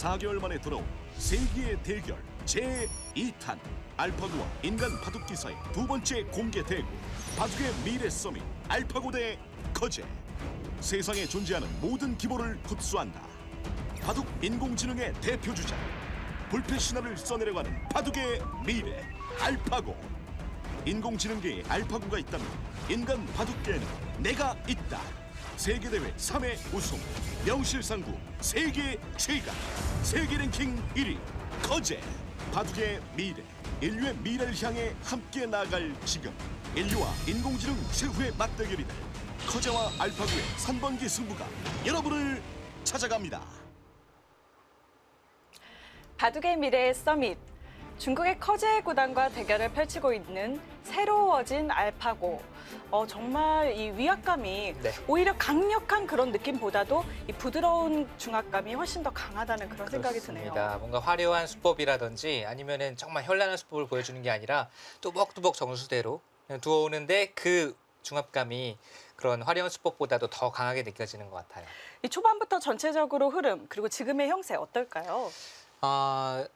4개월 만에 돌아온 세기의 대결 제2탄 알파고와 인간 바둑 기사의 두 번째 공개 대구 바둑의 미래 서밋 알파고 대 거제. 세상에 존재하는 모든 기보를 흡수한다. 바둑 인공지능의 대표주자 불펜 신화를 써내려가는 바둑의 미래 알파고. 인공지능계에 알파고가 있다면 인간 바둑계에는 내가 있다. 세계대회 3회 우승 명실상부 세계 최강 세계 랭킹 1위 거제. 바둑의 미래 인류의 미래를 향해 함께 나아갈 지금 인류와 인공지능 최후의 맞대결이 될 거제와 알파고의 선번기 승부가 여러분을 찾아갑니다. 바둑의 미래 서밋. 중국의 커제 구단과 대결을 펼치고 있는 새로워진 알파고. 정말 이 위압감이 오히려 강력한 그런 느낌보다도 이 부드러운 중압감이 훨씬 더 강하다는 그런 생각이 드네요. 뭔가 화려한 수법이라든지 아니면은 정말 현란한 수법을 보여주는 게 아니라 뚜벅뚜벅 정수대로 그냥 두어오는데 그 중압감이 그런 화려한 수법보다도 더 강하게 느껴지는 것 같아요. 이 초반부터 전체적으로 흐름 그리고 지금의 형세 어떨까요?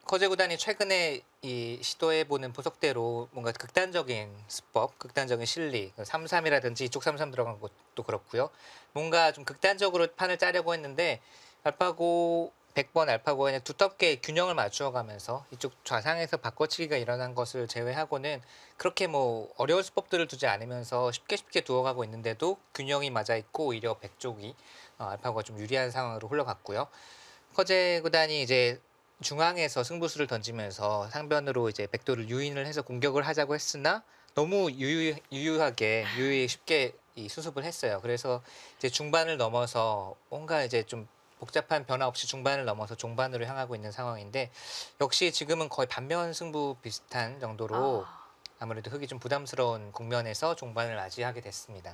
거제 구단이 최근에 이 시도해보는 보석대로 뭔가 극단적인 수법, 극단적인 실리, 3-3이라든지 이쪽 3-3 들어간 것도 그렇고요. 뭔가 좀 극단적으로 판을 짜려고 했는데 알파고 100번 알파고가 그냥 두텁게 균형을 맞추어가면서 이쪽 좌상에서 바꿔치기가 일어난 것을 제외하고는 그렇게 뭐 어려운 수법들을 두지 않으면서 쉽게 두어가고 있는데도 균형이 맞아 있고 오히려 백쪽이 알파고가 좀 유리한 상황으로 흘러갔고요. 거제 구단이 이제 중앙에서 승부수를 던지면서 상변으로 이제 백도를 유인을 해서 공격을 하자고 했으나 너무 유유히 쉽게 이 수습을 했어요. 그래서 이제 중반을 넘어서 뭔가 이제 좀 복잡한 변화 없이 중반을 넘어서 종반으로 향하고 있는 상황인데 역시 지금은 거의 반면 승부 비슷한 정도로 아무래도 흙이 좀 부담스러운 국면에서 종반을 맞이하게 됐습니다.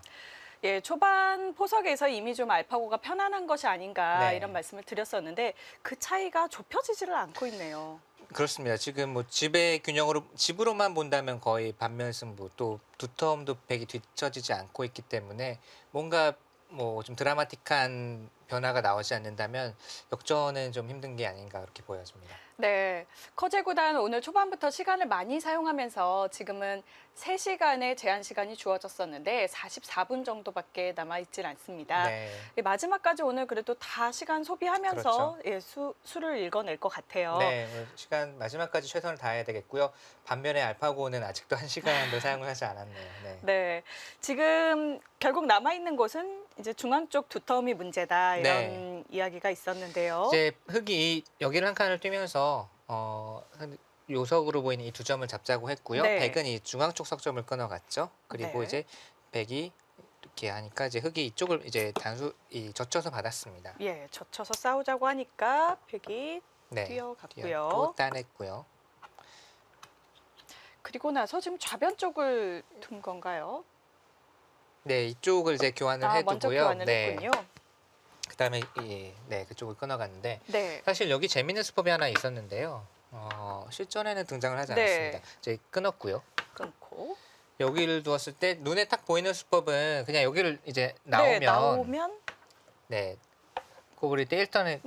예, 초반 포석에서 이미 좀 알파고가 편안한 것이 아닌가 네. 이런 말씀을 드렸었는데 그 차이가 좁혀지지를 않고 있네요. 그렇습니다. 지금 뭐 집의 균형으로 집으로만 본다면 거의 반면 승부 또 두터움도 백이 뒤처지지 않고 있기 때문에 뭔가 뭐 좀 드라마틱한 변화가 나오지 않는다면 역전은 좀 힘든 게 아닌가 그렇게 보여집니다. 네, 커제 구단 오늘 초반부터 시간을 많이 사용하면서 지금은 3시간의 제한 시간이 주어졌었는데 44분 정도밖에 남아있질 않습니다. 네. 마지막까지 오늘 그래도 다 시간 소비하면서 그렇죠. 수를 읽어낼 것 같아요. 네, 시간 마지막까지 최선을 다해야 되겠고요. 반면에 알파고는 아직도 1시간도 사용을 하지 않았네요. 네. 네, 지금 결국 남아있는 곳은 이제 중앙 쪽 두터움이 문제다 이런 이야기가 있었는데요. 이제 흙이 여기를 한 칸을 뛰면서 요석으로 보이는 이 두 점을 잡자고 했고요. 네. 백은 이 중앙 쪽 석점을 끊어갔죠. 그리고 네. 이제 백이 이렇게 하니까 이제 흙이 이쪽을 이제 젖혀서 받았습니다. 예, 젖혀서 싸우자고 하니까 백이 네, 뛰어갔고요. 뛰었고 따냈고요. 그리고 나서 지금 좌변 쪽을 둔 건가요? 네, 이쪽을 이제 교환을 먼저 해두고요. 교환을 했군요. 그다음에 그쪽을 끊어갔는데 네. 사실 여기 재밌는 수법이 하나 있었는데요. 실전에는 등장을 하지 네. 않았습니다. 이제 끊었고요. 끊고. 여기를 두었을 때 눈에 딱 보이는 수법은 그냥 여기를 이제 네, 나오면 나오면 고구리 때 일단은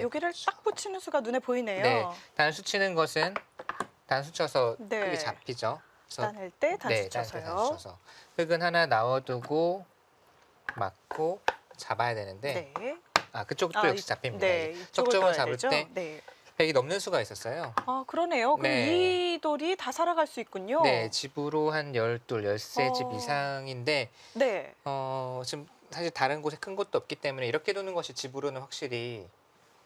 여기를 딱 붙이는 수가 눈에 보이네요. 네, 단수 치는 것은 단수 쳐서 네. 흙이 잡히죠. 그래서 따낼 때 단수 네, 쳐서요. 단수 쳐서 흙은 하나 넣어두고 맞고 잡아야 되는데 네. 그쪽도 역시 잡힙니다. 네, 이제 이쪽을 석점을 넣어야 잡을 되죠? 때 네. 백이 넘는 수가 있었어요. 그러네요. 그럼 네. 이 돌이 다 살아갈 수 있군요. 네, 집으로 한 12, 13집 어. 이상인데 네. 지금 사실 다른 곳에 큰 곳도 없기 때문에 이렇게 두는 것이 집으로는 확실히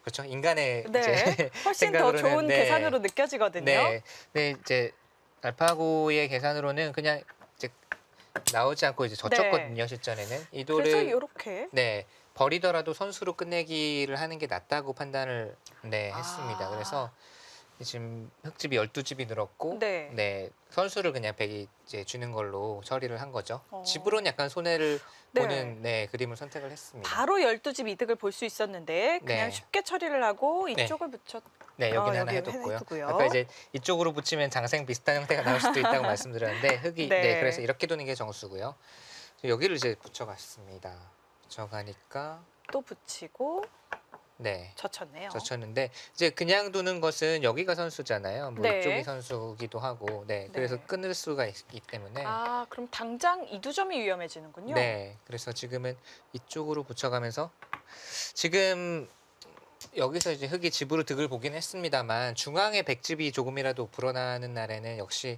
그렇죠. 인간의 이제 훨씬 더 좋은 생각으로는 계산으로 느껴지거든요. 네, 이제 알파고의 계산으로는 그냥 이제 나오지 않고 이제 젖혔거든요. 실전에는 이 그래서 돌을 이렇게 버리더라도 선수로 끝내기를 하는 게 낫다고 판단을 했습니다. 그래서 지금 흙집이 12집이 늘었고 선수를 그냥 백이 이제 주는 걸로 처리를 한 거죠. 집으로는 약간 손해를 보는 그림을 선택을 했습니다. 바로 12집 이득을 볼 수 있었는데 그냥 쉽게 처리를 하고 이쪽을 붙였 여기는 하나 해뒀고요. 아까 이제 이쪽으로 붙이면 장생 비슷한 형태가 나올 수도 있다고 말씀드렸는데 흙이 그래서 이렇게 두는 게 정수고요. 여기를 이제 붙여갔습니다. 붙여가니까 또 붙이고 네. 젖혔네요. 젖혔는데 이제 그냥 두는 것은 여기가 선수잖아요. 뭐 네. 이쪽이 선수기도 하고, 네. 그래서 네. 끊을 수가 있기 때문에, 아, 그럼 당장 이두점이 위험해지는군요. 네. 그래서 지금은 이쪽으로 붙여가면서 지금 여기서 이제 흙이 집으로 득을 보긴 했습니다만 중앙에 백집이 조금이라도 불어나는 날에는 역시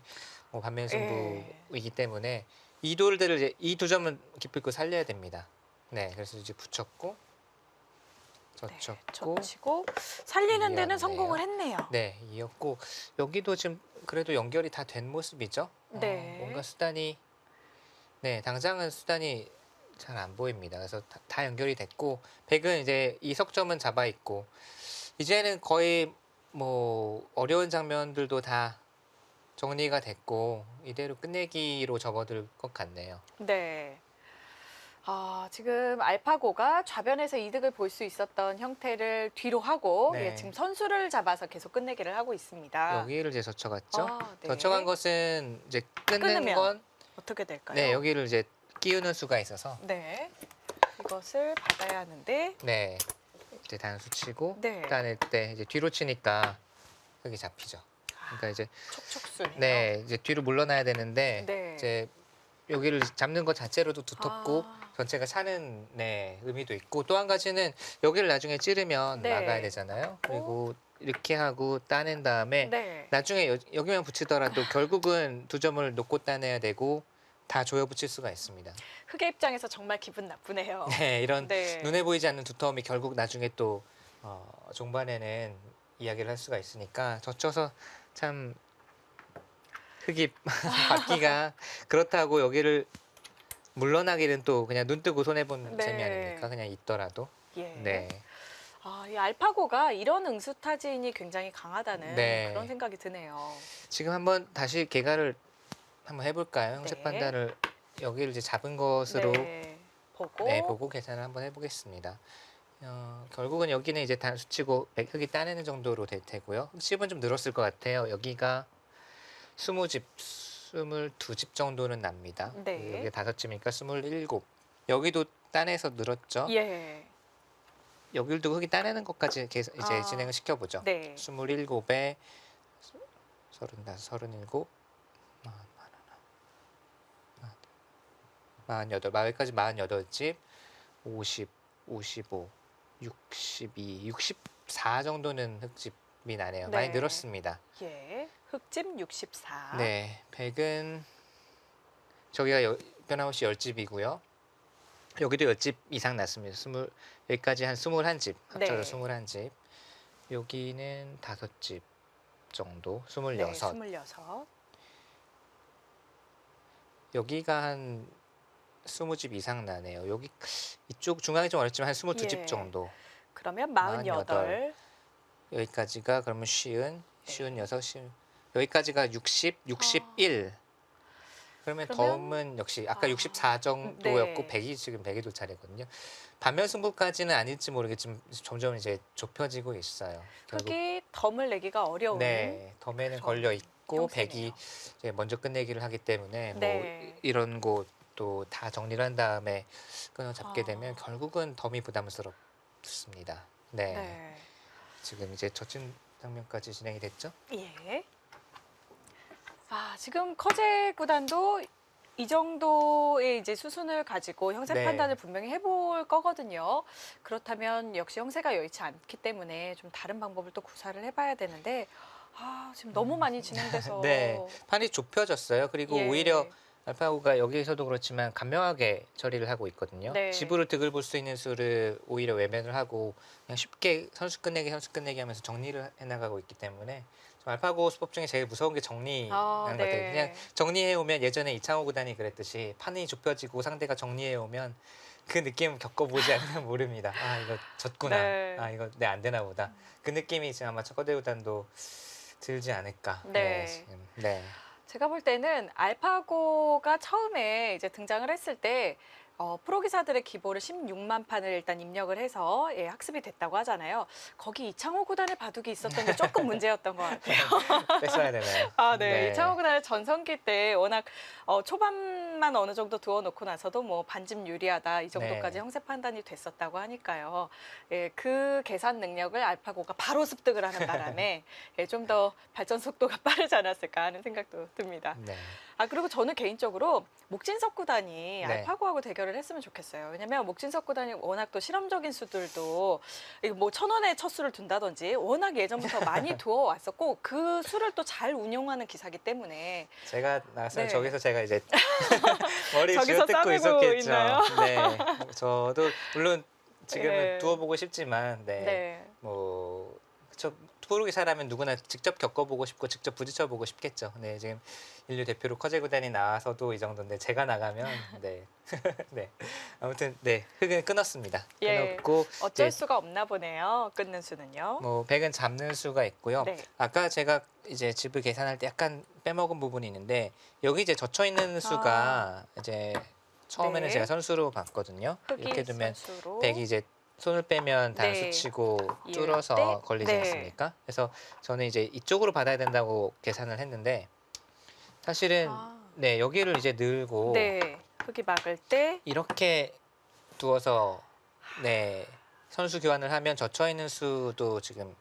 뭐 반면 승부이기 때문에 이 돌들을 이제 이 두 점은 기필코 살려야 됩니다. 네. 그래서 이제 붙였고. 젖혔고, 젖히고 살리는 데는 이어갔네요. 성공을 했네요. 네, 이었고 여기도 지금 그래도 연결이 다 된 모습이죠. 네. 뭔가 수단이, 네, 당장은 수단이 잘 안 보입니다. 그래서 다 연결이 됐고 백은 이제 이 석점은 잡아 있고 이제는 거의 뭐 어려운 장면들도 다 정리가 됐고 이대로 끝내기로 접어들 것 같네요. 네. 아, 지금 알파고가 좌변에서 이득을 볼 수 있었던 형태를 뒤로 하고 네. 예, 지금 선수를 잡아서 계속 끝내기를 하고 있습니다. 여기를 이제 젖혀갔죠. 아, 네. 젖혀간 것은 이제 끊는 끊으면 건, 어떻게 될까요? 네, 여기를 이제 끼우는 수가 있어서, 네. 이것을 받아야 하는데 네, 이제 단수 치고 네. 따낼 때 이제 뒤로 치니까 흙이 잡히죠. 그러니까 이제 촉촉수네요. 네, 이제 뒤로 물러나야 되는데 네. 이제 여기를 잡는 것 자체로도 두텁고 아. 전체가 사는, 네, 의미도 있고 또 한 가지는 여기를 나중에 찌르면 네. 막아야 되잖아요. 그리고 이렇게 하고 따낸 다음에 네. 나중에 여기만 붙이더라도 결국은 두 점을 놓고 따내야 되고 다 조여 붙일 수가 있습니다. 흑의 입장에서 정말 기분 나쁘네요. 네, 이런 네. 눈에 보이지 않는 두터움이 결국 나중에 또 종반에는 이야기를 할 수가 있으니까 젖혀서 참 흙이 받기가 그렇다고 여기를 물러나기는 또 그냥 눈 뜨고 손해 본 네. 셈이 아닙니까? 그냥 있더라도. 예. 네. 아, 이 알파고가 이런 응수타진이 굉장히 강하다는 네. 그런 생각이 드네요. 지금 한번 다시 개가를 한번 해볼까요? 형색 네. 판단을 여기를 이제 잡은 것으로 네. 보고. 네, 보고 계산을 한번 해보겠습니다. 결국은 여기는 이제 단수치고 흙이 따내는 정도로 될 테고요. 흙집은 좀 늘었을 것 같아요. 여기가 20집, 22집 정도는 납니다. 네. 여기 5집이니까 27. 여기도 따내서 늘었죠. 예. 여기를 두고 흙이 따내는 것까지 이제 아. 진행을 시켜보죠. 네. 27에 35, 37, 48, 마을까지 48집, 50, 55, 62, 64 정도는 흙집이 나네요. 네. 많이 늘었습니다. 예. 흑집 64. 네, 100은 저기가 변함없이 10집이고요. 여기도 10집 이상 났습니다. 여기까지 한 21집, 합쳐서 네. 21집. 여기는 5집 정도, 26. 네, 26. 여기가 한 20집 이상 나네요. 여기 이쪽 중앙이 좀 어렵지만 한 22집 예. 정도. 그러면 48. 여기까지가 그러면 쉬운 6, 여기까지가 60, 61. 그러면 그러면- 덤은 역시 아까 아, 64 정도였고 네. 100이 지금 100이 도 차례거든요. 반면 승부까지는 아닐지 모르겠지만 점점 이제 좁혀지고 있어요. 결국 흑이 덤을 내기가 어려운. 네, 덤에는 그런 걸려 있고 형세네요. 100이 이제 먼저 끝내기를 하기 때문에 네. 뭐 이런 곳도 다 정리를 한 다음에 끊어 잡게 아. 되면 결국은 덤이 부담스럽습니다. 네. 네. 지금 이제 젖힌 장면까지 진행이 됐죠? 예. 아, 지금 커제 구단도 이 정도의 이제 수순을 가지고 형세 네. 판단을 분명히 해볼 거거든요. 그렇다면 역시 형세가 여의치 않기 때문에 좀 다른 방법을 또 구사를 해봐야 되는데 아, 지금 너무 많이 진행돼서 네, 판이 좁혀졌어요. 그리고 예. 오히려 알파고가 여기에서도 그렇지만 간명하게 처리를 하고 있거든요. 네. 집으로 득을 볼 수 있는 수를 오히려 외면을 하고 그냥 쉽게 선수 끝내기 하면서 정리를 해나가고 있기 때문에 좀 알파고 수법 중에 제일 무서운 게 정리하는 아, 것 같아요. 네. 그냥 정리해오면 예전에 이창호 구단이 그랬듯이 판이 좁혀지고 상대가 정리해오면 그 느낌 겪어보지 않으면 모릅니다. 아, 이거 졌구나. 네. 아, 이거 내 안 되나 보다. 그 느낌이 지금 아마 첫거대 구단도 들지 않을까. 네. 지금. 네. 제가 볼 때는 알파고가 처음에 이제 등장을 했을 때 프로 기사들의 기보를 16만 판을 일단 입력을 해서 예, 학습이 됐다고 하잖아요. 거기 이창호 구단의 바둑이 있었던 게 조금 문제였던 것 같아요. 뺐어야 되나요? 아, 네. 이창호 구단의 전성기 때 워낙 초반만 어느 정도 두어놓고 나서도 뭐 반집 유리하다 이 정도까지 네. 형세 판단이 됐었다고 하니까요. 예, 그 계산 능력을 알파고가 바로 습득을 하는 바람에 예, 좀 더 발전 속도가 빠르지 않았을까 하는 생각도 듭니다. 네. 아, 그리고 저는 개인적으로 목진석 구단이 네. 알파고하고 대결을 했으면 좋겠어요. 왜냐면 목진석 구단이 워낙 또 실험적인 수들도 뭐 1,000원에 첫 수를 둔다든지 워낙 예전부터 많이 두어 왔었고 그 수를 또 잘 운용하는 기사기 때문에 제가 나왔으면 네. 저기서 제가 이제 머리 저기서 쥐어뜯고 싸매고 있었겠죠. 있나요? 네. 저도 물론 지금은 네. 두어보고 싶지만 네. 네. 뭐 그쵸. 프로 기사라면 누구나 직접 겪어보고 싶고 직접 부딪혀보고 싶겠죠. 네, 지금 인류 대표로 커제 구단이 나와서도 이 정도인데 제가 나가면 네, 네, 아무튼 네 흙은 끊었습니다. 예. 끊었고 어쩔 이제 수가 없나 보네요. 끊는 수는요. 뭐 백은 잡는 수가 있고요. 네. 아까 제가 이제 집을 계산할 때 약간 빼먹은 부분이 있는데 여기 이제 젖혀 있는 수가 이제 처음에는 네. 제가 선수로 봤거든요. 흙이 이렇게 두면 선수로. 백이 이제 손을 빼면 네. 단수치고 이을 뚫어서 때? 걸리지 네. 않습니까? 그래서 저는 이제 이쪽으로 받아야 된다고 계산을 했는데 사실은 아. 네 여기를 이제 늘고 네. 흙이 막을 때 이렇게 두어서 네 선수 교환을 하면 젖혀 있는 수도 지금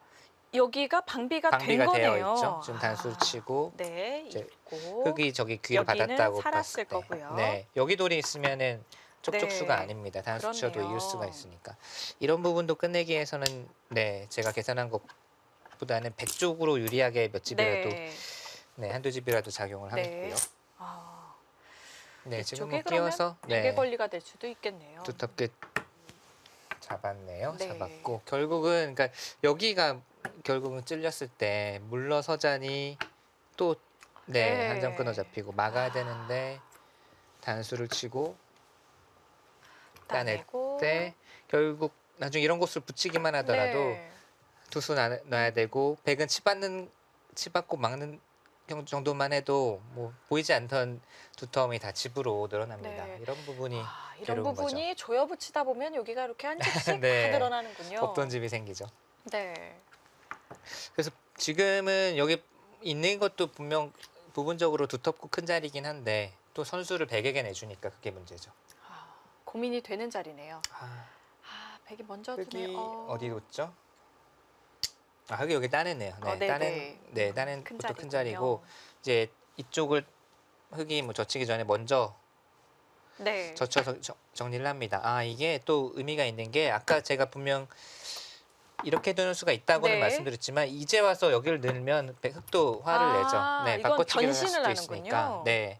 여기가 방비가 된 방비가 되어 거네요. 있죠. 지금 단수를 치고 네, 이제 있고 흙이 저기 귀를 여기는 받았다고 살았을 봤을 때, 거고요. 네 여기 돌이 있으면은 쪽쪽수가 네. 아닙니다. 단수쳐도 그렇네요. 이을 수가 있으니까 이런 부분도 끝내기 위해서는 네 제가 계산한 것보다는 100쪽으로 유리하게 몇 집이라도 네. 네 한두 집이라도 작용을 네. 하겠고요. 아, 네 지금 이쪽에 뭐 그러면 끼워서 베개 네 권리가 될 수도 있겠네요. 두텁게 잡았네요. 네. 잡았고 결국은 그러니까 여기가 결국은 찔렸을 때 물러서자니 또 네 네. 한 점 끊어 잡히고 막아야 되는데 단수를 치고 따낼 따내고 때 결국 나중에 이런 곳을 붙이기만 하더라도 네. 투수 놔야 되고 백은 치받고 막는 정도만 해도 뭐 보이지 않던 두터움이 다 집으로 늘어납니다. 네. 이런 부분이 아, 이런 괴로운 부분이 조여 붙이다 보면 여기가 이렇게 한 집씩 네. 다 드러나는군요. 없던 집이 생기죠. 네. 그래서 지금은 여기 있는 것도 분명 부분적으로 두텁고 큰 자리긴 한데 또 선수를 백에게 내주니까 그게 문제죠. 아, 고민이 되는 자리네요. 아, 아, 백이 먼저 흙이 두네요. 어디 뒀죠? 아, 흙이 여기 따냈네요. 네, 네네. 따낸 큰 것도 큰 자리군요. 자리고 이제 이쪽을 흙이 뭐 젖히기 전에 먼저 네. 젖혀서 정리를 합니다. 아, 이게 또 의미가 있는 게 아까 제가 분명 이렇게 두는 수가 있다고는 네. 말씀드렸지만 이제 와서 여기를 넣으면 흙도 화를 내죠. 네, 이건 바꿔치기를 할 변신을 수도 하는군요. 있으니까. 네.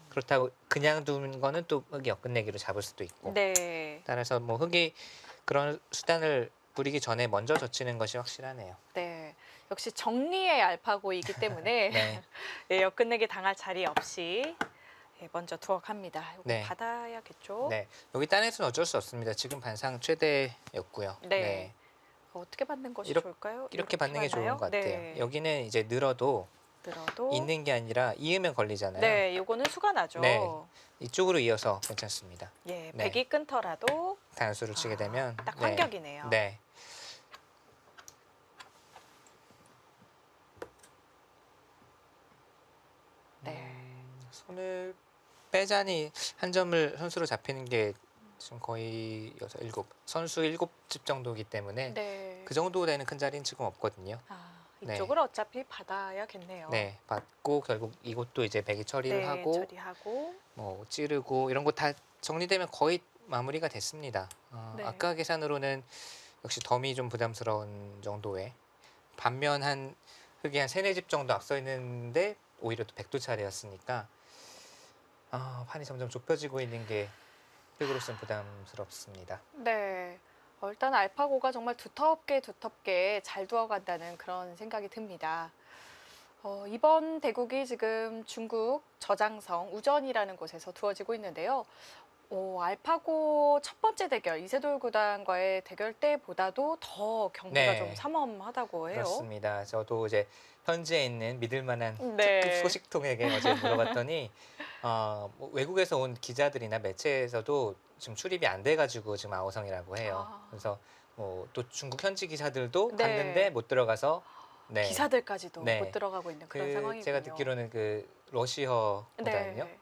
그렇다고 그냥 두는 거는 또 흙이 엇끝내기로 잡을 수도 있고. 네. 따라서 뭐 흙이 그런 수단을 부리기 전에 먼저 젖히는 것이 확실하네요. 네. 역시 정리의 알파고이기 때문에 네. 예, 엿끝내기 당할 자리 없이 예, 먼저 투어갑니다. 이거 네. 받아야겠죠? 네. 여기 딴에서는 어쩔 수 없습니다. 지금 반상 최대였고요. 네. 어떻게 받는 것이 이렇게- 좋을까요? 이렇게 받는 게 좋은 받나요? 것 같아요. 네. 여기는 이제 늘어도 늘어도 있는 게 아니라 이으면 걸리잖아요. 네, 요거는 수가 나죠. 네. 이쪽으로 이어서 괜찮습니다. 예, 네. 백이 끊더라도 단수를 치게 되면 딱 네. 환격이네요. 네. 네. 손을 빼자니 한 점을 선수로 잡히는 게 지금 거의 7 선수 7집 정도이기 때문에 네. 그 정도 되는 큰 자리는 지금 없거든요. 아, 네. 이쪽을 어차피 받아야겠네요. 네, 받고 결국 이것도 이제 백이 처리를 네, 하고 처리하고 뭐 찌르고 이런 거 다 정리되면 거의 마무리가 됐습니다. 네. 아까 계산으로는 역시 덤이 좀 부담스러운 정도의 반면 한 흙이 한 3-4집 정도 앞서 있는데 오히려 또 백두 차례였으니까 판이 점점 좁혀지고 있는 게 흙으로서는 부담스럽습니다. 네. 일단 알파고가 정말 두텁게 잘 두어간다는 그런 생각이 듭니다. 이번 대국이 지금 중국 저장성 우전이라는 곳에서 두어지고 있는데요. 알파고 첫 번째 대결 이세돌 구단과의 대결 때보다도 더 경기가 네. 좀 삼엄하다고 해요. 그렇습니다. 저도 이제 현지에 있는 믿을 만한 네. 특급 소식통에게 어제 물어봤더니 뭐 외국에서 온 기자들이나 매체에서도 지금 출입이 안 돼가지고 지금 아우성이라고 해요. 아. 그래서 뭐 또 중국 현지 기사들도 네. 갔는데 못 들어가서 네. 기사들까지도 네. 못 들어가고 있는 그런 그 상황이군요. 제가 듣기로는 그 러시아 구단요. 네.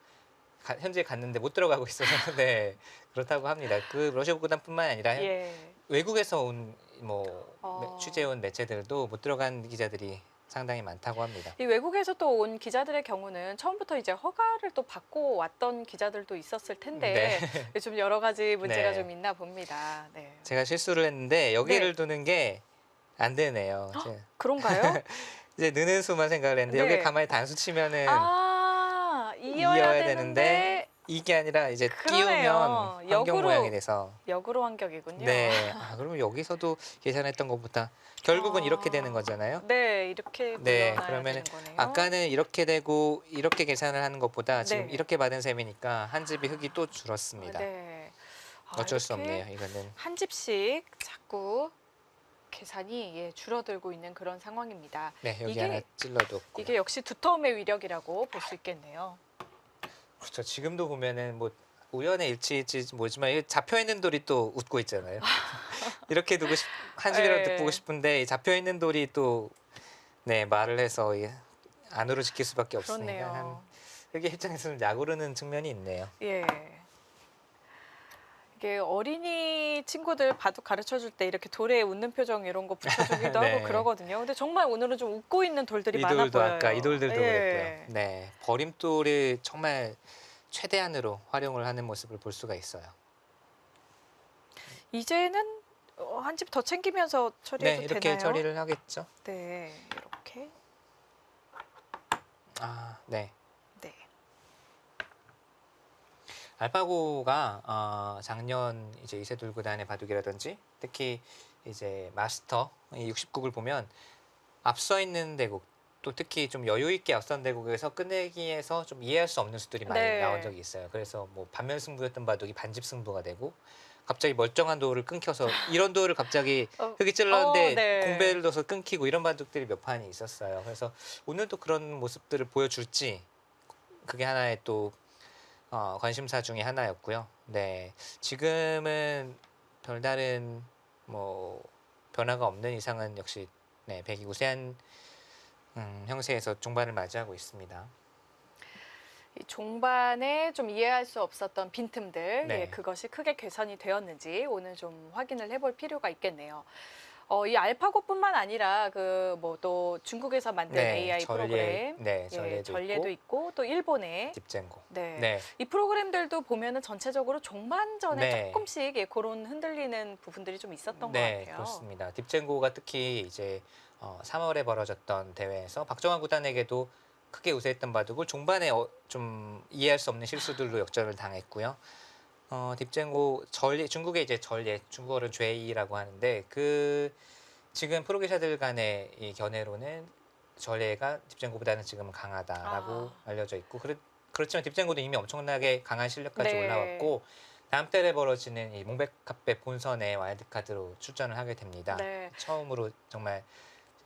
현재 갔는데 못 들어가고 있어서 네 그렇다고 합니다. 그 러시아 구단뿐만 아니라 예. 외국에서 온 뭐 어. 취재온 매체들도 못 들어간 기자들이 상당히 많다고 합니다. 이 외국에서 또 온 기자들의 경우는 처음부터 이제 허가를 또 받고 왔던 기자들도 있었을 텐데 좀 여러 가지 문제가 네. 좀 있나 봅니다. 네. 제가 실수를 했는데 여기를 두는 게 안 되네요. 그런가요? 이제 느는 수만 생각을 했는데 네. 여기 가만히 단수 치면은 이어야 되는데 이게 아니라 이제 그러네요. 끼우면 환경 역으로- 모양이 돼서 역으로 환경이군요. 네. 그러면 여기서도 계산했던 것보다 결국은 이렇게 되는 거잖아요. 네, 이렇게 네, 물러나야 그러면은 되는 거네요. 아까는 이렇게 되고 이렇게 계산을 하는 것보다 지금 네. 이렇게 받은 셈이니까 한 집이 흙이 또 줄었습니다. 네. 어쩔 수 이렇게 없네요. 이거는 한 집씩 자꾸 계산이 줄어들고 있는 그런 상황입니다. 네 여기 이게- 하나 찔러뒀고 이게 역시 두터움의 위력이라고 볼 수 있겠네요. 그렇죠. 지금도 보면은 뭐 우연의 일치일지 모르지만 이게 잡혀 있는 돌이 또 웃고 있잖아요. 이렇게 두고 한 집이라도 네. 보고 싶은데 이 잡혀 있는 돌이 또 네 말을 해서 안으로 지킬 수밖에 없으니까 그렇네요. 여기 입장에서는 약오르는 측면이 있네요. 예. 이게 어린이 친구들 바둑 가르쳐 줄 때 이렇게 돌에 웃는 표정 이런 거 붙여주기도 네. 하고 그러거든요. 근데 정말 오늘은 좀 웃고 있는 돌들이 이 많아 돌도 보여요. 아까 이 돌들도 예. 그랬고요. 네 버림돌을 정말 최대한으로 활용을 하는 모습을 볼 수가 있어요. 이제는 한 집 더 챙기면서 네 처리해도 이렇게 되나요? 처리를 하겠죠. 네, 이렇게. 네. 네. 알파고가 작년 이제 이세돌 구단의 바둑이라든지 특히 이제 마스터 이 60국을 보면 앞서 있는 대국 또 특히 좀 여유 있게 앞선 대국에서 끝내기에서 좀 이해할 수 없는 수들이 많이 네. 나온 적이 있어요. 그래서 뭐 반면 승부였던 바둑이 반집 승부가 되고 갑자기 멀쩡한 도를 끊겨서 이런 도를 갑자기 흙이 찔렀는데 네. 공배를 둬서 끊기고 이런 바둑들이 몇 판이 있었어요. 그래서 오늘도 그런 모습들을 보여줄지 그게 하나의 또 관심사 중에 하나였고요. 네, 지금은 별다른 뭐 변화가 없는 이상은 역시 네, 백이 우세한 형세에서 종반을 맞이하고 있습니다. 이 종반에 좀 이해할 수 없었던 빈틈들, 네. 예, 그것이 크게 개선이 되었는지 오늘 좀 확인을 해볼 필요가 있겠네요. 이 알파고뿐만 아니라 그 뭐 또 중국에서 만든 AI 프로그램, 네, 예, 전례도 전례도 있고 또 일본의 딥젠고. 네. 네, 이 프로그램들도 보면은 전체적으로 종반전에 네. 조금씩 예, 그런 흔들리는 부분들이 좀 있었던 네, 것 같아요. 그렇습니다. 딥젠고가 특히 이제 3월에 벌어졌던 대회에서 박정환 구단에게도 크게 우세했던 바둑을 종반에 좀 이해할 수 없는 실수들로 역전을 당했고요. 딥젠고 중국의 이제 중국어로는 죄이라고 하는데 그 지금 프로 기사들 간의 이 견해로는 전례가 딥젠고보다는 지금은 강하다라고 알려져 있고 그렇지만 딥젠고도 이미 엄청나게 강한 실력까지 네. 올라왔고 다음 달에 벌어지는 이 몽백카페 본선에 와일드카드로 출전을 하게 됩니다. 네. 처음으로 정말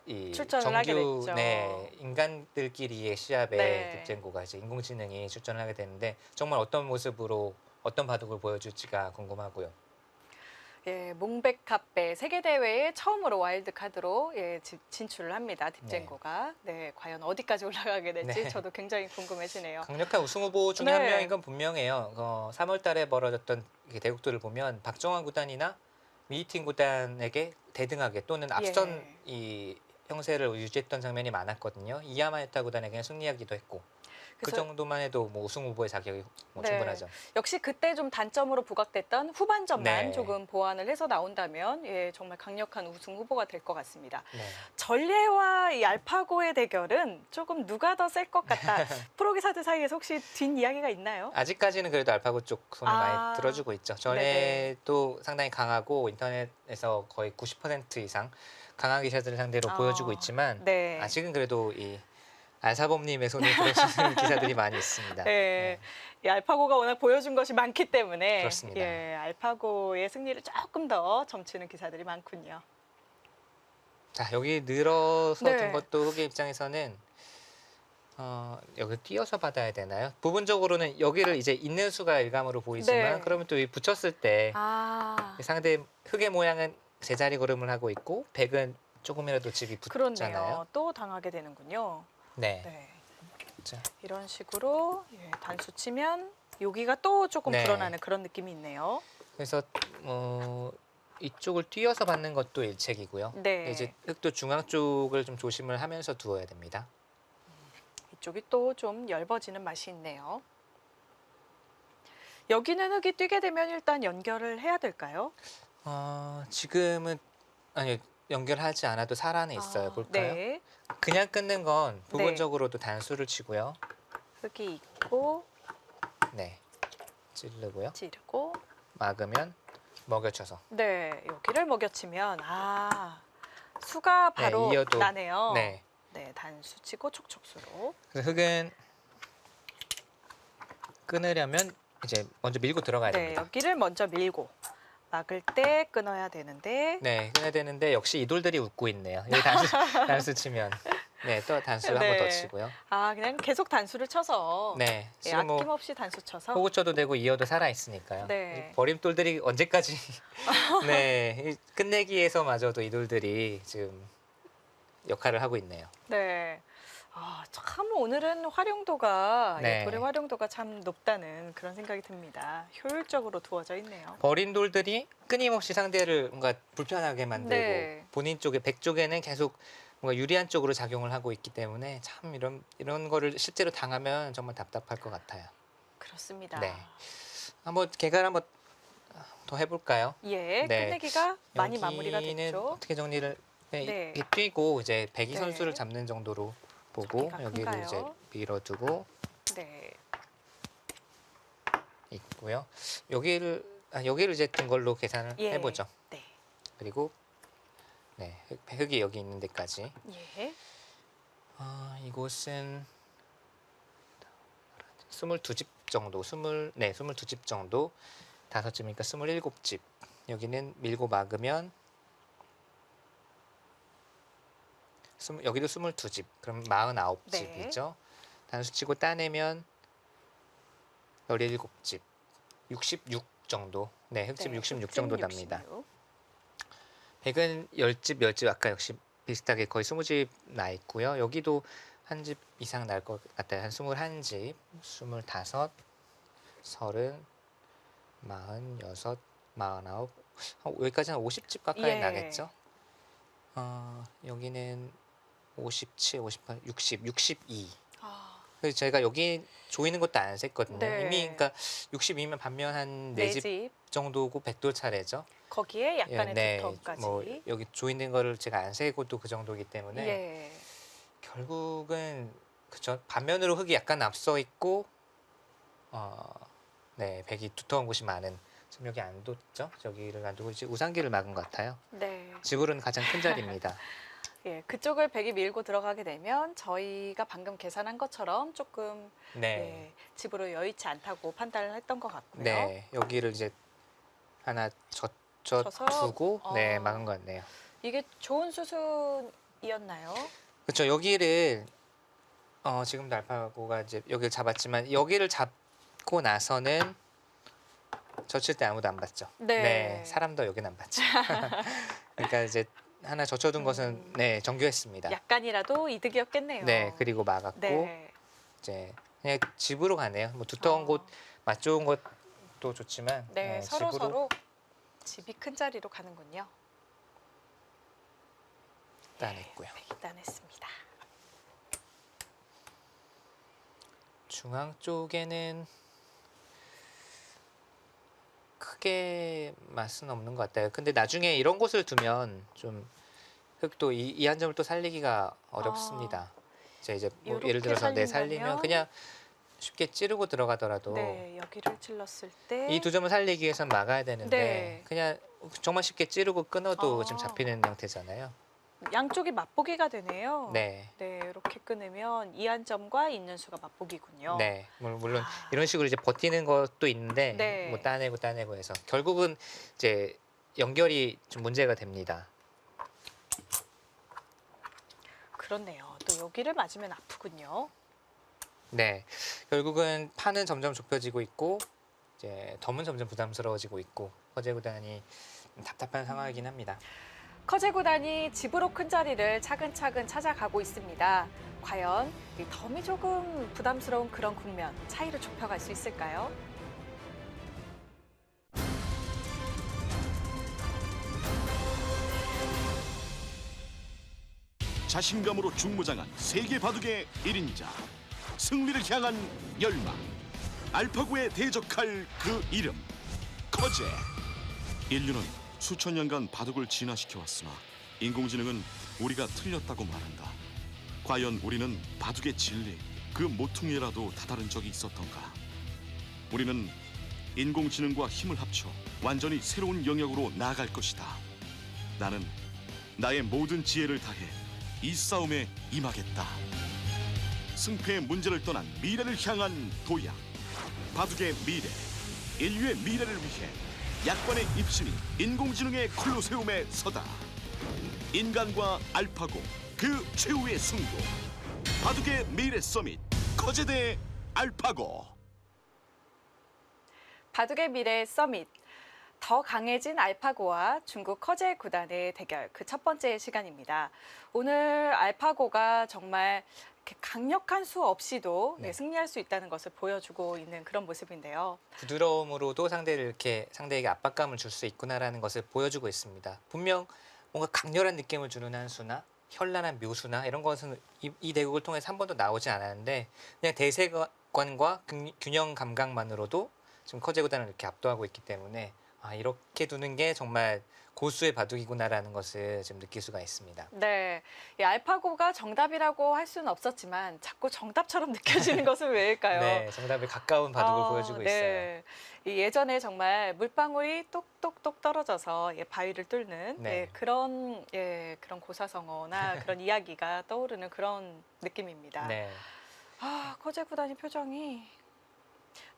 이 출전을 하게 됐죠. 네, 인간들끼리의 시합에 네. 딥젠고가 이제 인공지능이 출전을 하게 되는데 정말 어떤 모습으로 어떤 바둑을 보여줄지가 궁금하고요. 예, 몽백카페 세계 대회에 처음으로 와일드 카드로 예, 진출을 합니다. 딥젠고가 네, 과연 어디까지 올라가게 될지 네. 저도 굉장히 궁금해지네요. 강력한 우승 후보 중에 네. 한 명인 건 분명해요. 3월달에 벌어졌던 대국들을 보면 박정환 구단이나 미이팅 구단에게 대등하게 또는 앞선 예. 이 형세를 유지했던 장면이 많았거든요. 이야마에타 구단에게는 승리하기도 했고 그 그래서- 정도만 해도 뭐 우승 후보의 자격이 뭐 네. 충분하죠. 역시 그때 좀 단점으로 부각됐던 후반전만 네. 조금 보완을 해서 나온다면 예, 정말 강력한 우승 후보가 될 것 같습니다. 네. 전례와 이 알파고의 대결은 조금 누가 더 셀 것 같다. 프로기사들 사이에서 혹시 뒷이야기가 있나요? 아직까지는 그래도 알파고 쪽 손을 아. 많이 들어주고 있죠. 전에도 상당히 강하고 인터넷에서 거의 90% 이상 강한 기사들을 상대로 보여주고 있지만 네. 아직은 그래도 이 안사범님의 손을 들어주는 기사들이 많이 있습니다. 네. 이 알파고가 워낙 보여준 것이 많기 때문에 그렇습니다. 예, 알파고의 승리를 조금 더 점치는 기사들이 많군요. 자 여기 늘어서 네. 둔 것도 흑의 입장에서는 여기 띄어서 받아야 되나요? 부분적으로는 여기를 이제 있는 수가 일감으로 보이지만 네. 그러면 또 이 붙였을 때 아, 상대 흙의 모양은 제자리 걸음을 하고 있고 백은 조금이라도 집이 붙잖아요. 그렇네요. 또 당하게 되는군요. 네. 네. 자, 이런 식으로 단수 치면 여기가 또 조금 네. 불어나는 그런 느낌이 있네요. 그래서 이쪽을 띄어서 받는 것도 일책이고요. 네. 이제 흙도 중앙 쪽을 좀 조심을 하면서 두어야 됩니다. 이쪽이 또 좀 엷어지는 맛이 있네요. 여기는 흙이 뛰게 되면 일단 연결을 해야 될까요? 지금은 아니 연결하지 않아도 살 안에 있어요. 볼까요? 네. 그냥 끊는 건 부분적으로도 단수를 치고요. 흙이 있고 네, 찌르고요. 찌르고 막으면 먹여쳐서. 네, 여기를 먹여치면 수가 바로 네, 이어도, 나네요. 네. 네, 단수 치고 촉촉수로. 그래서 흙은 끊으려면 이제 먼저 밀고 들어가야 네, 됩니다. 여기를 먼저 밀고 막을 때 끊어야 되는데. 네, 끊어야 되는데 역시 이 돌들이 웃고 있네요. 여기 단수 치면 또 단수를 한 번 더 치고요. 그냥 계속 단수를 쳐서. 네, 네, 지금 뭐 아낌없이 단수 쳐서. 호구 쳐도 되고 이어도 살아 있으니까요. 네. 이 버림돌들이 언제까지 이 끝내기에서마저도 이 돌들이 지금 역할을 하고 있네요. 네. 참 오늘은 활용도가 네. 돌의 활용도가 참 높다는 그런 생각이 듭니다. 효율적으로 두어져 있네요. 버린 돌들이 끊임없이 상대를 뭔가 불편하게 만들고 네. 본인 쪽에 백 쪽에는 계속 뭔가 유리한 쪽으로 작용을 하고 있기 때문에 참 이런 거를 실제로 당하면 정말 답답할 것 같아요. 그렇습니다. 네. 한번 개갈 한번 더 해볼까요? 예, 네. 끝내기가 많이 여기는 마무리가 됐죠. 어떻게 정리를 네. 이렇게 뛰고 이제 백이 네. 선수를 잡는 정도로 보고 저기가 여기를 큰가요? 이제 밀어두고 네. 있고요. 여기를 이제 든 걸로 계산을 예. 해보죠. 네. 그리고 네, 흙이 여기 있는 데까지. 예. 이곳은 22집 정도, 22집 정도, 5집이니까 27집. 여기는 밀고 막으면 여기도 22집, 그럼 49집이죠. 단수 치고 따내면 17집, 66 정도. 네, 흙집 66 정도 납니다. 66. 백은 10집 아까 역시 비슷하게 거의 20집 나 있고요. 여기도 한 집 이상 날 것 같아요. 한 21집, 25, 30, 46, 49, 여기까지는 50집 가까이 예. 나겠죠. 여기는 57, 58, 60, 62. 그래서 제가 여기 조이는 것도 안 셌거든요. 네. 이미 그러니까 62면 반면 한 네 4집 집. 정도고 백돌 차례죠. 거기에 약간의 네, 두터움까지. 뭐 여기 조이는 거를 제가 안 세고 또 그 정도이기 때문에 예. 결국은 그죠. 반면으로 흙이 약간 앞서 있고 네, 백이 두터운 곳이 많은. 지금 여기 안 뒀죠? 저기를 안 두고 이제 우상기를 막은 것 같아요. 네. 지구로는 가장 큰 자리입니다. 예, 그쪽을 백이 밀고 들어가게 되면 저희가 방금 계산한 것처럼 조금 네, 집으로 여의치 않다고 판단을 했던 것 같고요. 네, 여기를 이제 하나 져서, 두고 네, 어. 막은 것 같네요. 이게 좋은 수순이었나요? 그렇죠. 여기를 지금도 알파고가 이제 여기를 잡았지만 여기를 잡고 나서는 젖힐 때 아무도 안 봤죠. 네. 사람도 여기는 안 봤죠. 그러니까 이제 하나 젖혀둔 것은 네 정교했습니다. 약간이라도 이득이었겠네요. 네, 그리고 막았고 네. 이제 그냥 집으로 가네요. 뭐 두터운 곳, 맛 좋은 것도 좋지만 네, 서로 집으로 서로 집이 큰 자리로 가는군요. 따냈고요. 백이 따냈습니다. 중앙 쪽에는 크게 맛은 없는 것 같아요. 근데 나중에 이런 곳을 두면 좀 흙도 이 한 점을 또 살리기가 어렵습니다. 이제 뭐 요렇게 예를 들어서 살리면 살린다면? 그냥 쉽게 찌르고 들어가더라도 네, 여기를 찔렀을 때 이 두 점을 살리기 위해선 막아야 되는데 네. 그냥 정말 쉽게 찌르고 끊어도 지금 아. 잡히는 형태잖아요. 양쪽이 맛보기가 되네요. 네. 네, 이렇게 끊으면 이 한 점과 있는 수가 맛보기군요. 네, 물론 아. 이런 식으로 이제 버티는 것도 있는데 네. 뭐 따내고 해서 결국은 이제 연결이 좀 문제가 됩니다. 그렇네요. 또 여기를 맞으면 아프군요. 네, 결국은 판은 점점 좁혀지고 있고 이제 덤은 점점 부담스러워지고 있고 허재 구단이 답답한 상황이긴 합니다. 커제 구단이 집으로 큰 자리를 차근차근 찾아가고 있습니다. 과연 이 덤이 조금 부담스러운 그런 국면, 차이를 좁혀갈 수 있을까요? 자신감으로 중무장한 세계 바둑의 1인자, 승리를 향한 열망, 알파고에 대적할 그 이름, 커제. 인류는 수천 년간 바둑을 진화시켜왔으나 인공지능은 우리가 틀렸다고 말한다. 과연 우리는 바둑의 진리, 그 모퉁이라도 다다른 적이 있었던가? 우리는 인공지능과 힘을 합쳐 완전히 새로운 영역으로 나아갈 것이다. 나는 나의 모든 지혜를 다해 이 싸움에 임하겠다. 승패의 문제를 떠난 미래를 향한 도약, 바둑의 미래, 인류의 미래를 위해 약관의 입신이 인공지능의 콜로세움에 서다. 인간과 알파고, 그 최후의 승부. 바둑의 미래 서밋, 커제 대 알파고. 바둑의 미래 서밋. 더 강해진 알파고와 중국 커제 구단의 대결, 그 첫 번째 시간입니다. 오늘 알파고가 정말 이렇게 강력한 수 없이도 네. 승리할 수 있다는 것을 보여주고 있는 그런 모습인데요. 부드러움으로도 상대를 이렇게 상대에게 압박감을 줄 수 있구나라는 것을 보여주고 있습니다. 분명 뭔가 강렬한 느낌을 주는 한 수나 현란한 묘수나 이런 것은 이 대국을 통해서 한 번도 나오지 않았는데 그냥 대세관과 균형 감각만으로도 지금 커제 구단을 이렇게 압도하고 있기 때문에 이렇게 두는 게 정말 고수의 바둑이구나라는 것을 지금 느낄 수가 있습니다. 네, 이 알파고가 정답이라고 할 수는 없었지만 자꾸 정답처럼 느껴지는 것은 왜일까요? 네, 정답에 가까운 바둑을 보여주고 있어요. 네. 이 예전에 정말 물방울이 똑똑똑 떨어져서 바위를 뚫는 네. 그런 고사성어나 그런 이야기가 떠오르는 그런 느낌입니다. 네, 커제 구단의 표정이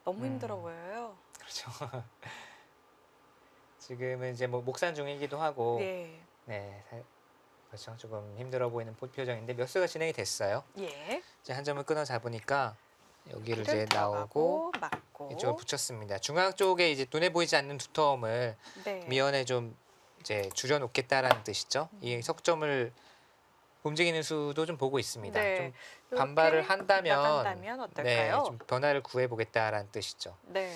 너무 힘들어 보여요. 그렇죠. 지금은 이제 뭐 목산 중이기도 하고, 네. 네, 그렇죠. 조금 힘들어 보이는 표정인데 몇 수가 진행이 됐어요. 예. 이제 한 점을 끊어 잡으니까 여기를 길을 이제 나오고 맞고 이쪽을 붙였습니다. 중앙 쪽에 이제 눈에 보이지 않는 두터움을 네. 미연에 좀 이제 줄여놓겠다라는 뜻이죠. 이 석점을 움직이는 수도 좀 보고 있습니다. 네. 좀 반발을 이렇게 한다면, 나간다면 어떨까요? 좀 변화를 구해보겠다라는 뜻이죠. 네.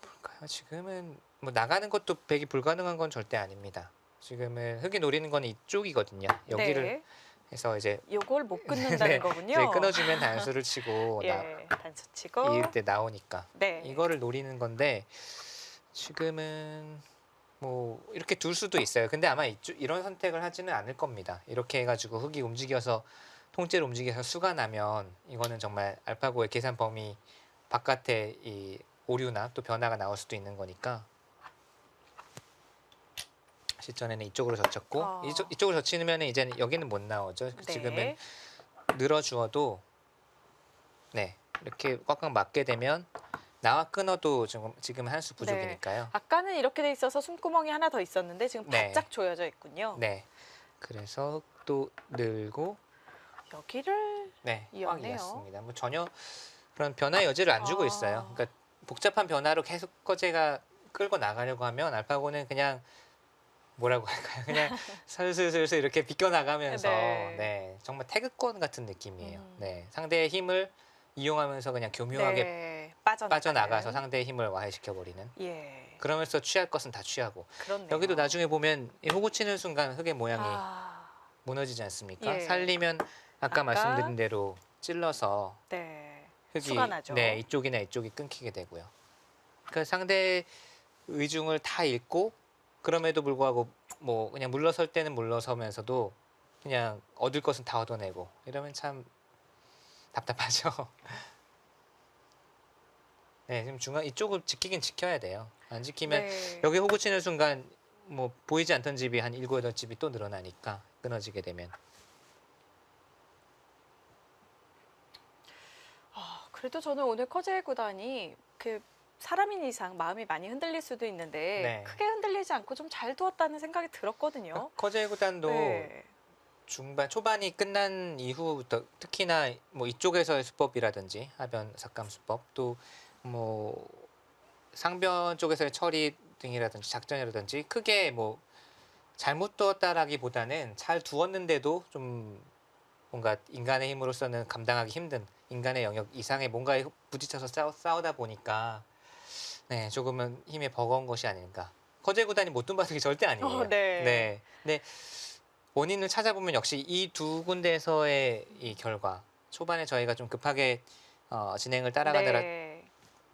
볼까요? 지금은 뭐 나가는 것도 백이 불가능한 건 절대 아닙니다. 지금은 흙이 노리는 건 이쪽이거든요. 여기를 네. 해서 이제 요걸 못 끊는다는 네, 거군요. 이제 끊어주면 단수를 치고 단수 치고 이을 때 나오니까 네. 이거를 노리는 건데 지금은 뭐 이렇게 둘 수도 있어요. 근데 아마 이런 선택을 하지는 않을 겁니다. 이렇게 해가지고 흙이 움직여서 통째로 움직여서 수가 나면 이거는 정말 알파고의 계산 범위 바깥에 이 오류나 또 변화가 나올 수도 있는 거니까 시전에는 이쪽으로 젖혔고 이쪽으로 젖히면 이제는 여기는 못 나오죠. 네. 지금은 늘어주어도 네 이렇게 꽉꽉 맞게 되면 나와 끊어도 지금 한 수 부족이니까요. 아까는 이렇게 돼 있어서 숨구멍이 하나 더 있었는데 지금 네. 바짝 조여져 있군요. 네. 그래서 또 늘고 여기를 네, 꽉 이어내요. 이었습니다. 뭐 전혀 그런 변화의 여지를 안 주고 있어요. 그러니까 복잡한 변화로 계속 커제가 끌고 나가려고 하면 알파고는 그냥 뭐라고 할까요? 그냥 슬슬슬슬 이렇게 비껴나가면서 네. 네, 정말 태극권 같은 느낌이에요. 네, 상대의 힘을 이용하면서 그냥 교묘하게 네. 빠져나가서 상대의 힘을 와해시켜 버리는. 예. 그러면서 취할 것은 다 취하고. 그렇네요. 여기도 나중에 보면 이 호구 치는 순간 흙의 모양이 무너지지 않습니까? 예. 살리면 아까 말씀드린 대로 찔러서 네. 흙이 수가 나죠. 네, 이쪽이나 이쪽이 끊기게 되고요. 그러니까 상대의 의중을 다 읽고 그럼에도 불구하고 뭐 그냥 물러설 때는 물러서면서도 그냥 얻을 것은 다 얻어내고 이러면 참 답답하죠. 네, 지금 중앙 이쪽을 지키긴 지켜야 돼요. 안 지키면 네. 여기 호구 치는 순간 뭐 보이지 않던 집이 한 7, 8집이 또 늘어나니까 끊어지게 되면 그래도 저는 오늘 커제 구단이 사람인 이상 마음이 많이 흔들릴 수도 있는데 네. 크게 흔들리지 않고 좀 잘 두었다는 생각이 들었거든요. 커제 구단도 네. 중반 초반이 끝난 이후부터 특히나 뭐 이쪽에서의 수법이라든지 하변 삭감 수법 또 뭐 상변 쪽에서의 처리 등이라든지 작전이라든지 크게 뭐 잘못 두었다라기보다는 잘 두었는데도 좀 뭔가 인간의 힘으로서는 감당하기 힘든 인간의 영역 이상의 뭔가에 부딪혀서 싸우다 보니까 네 조금은 힘이 버거운 것이 아닌가. 커제 구단이 못 둔 바둑이 절대 아니에요. 네. 네. 근데 원인을 찾아보면 역시 이 두 군데에서의 이 결과 초반에 저희가 좀 급하게 진행을 따라가느라 네.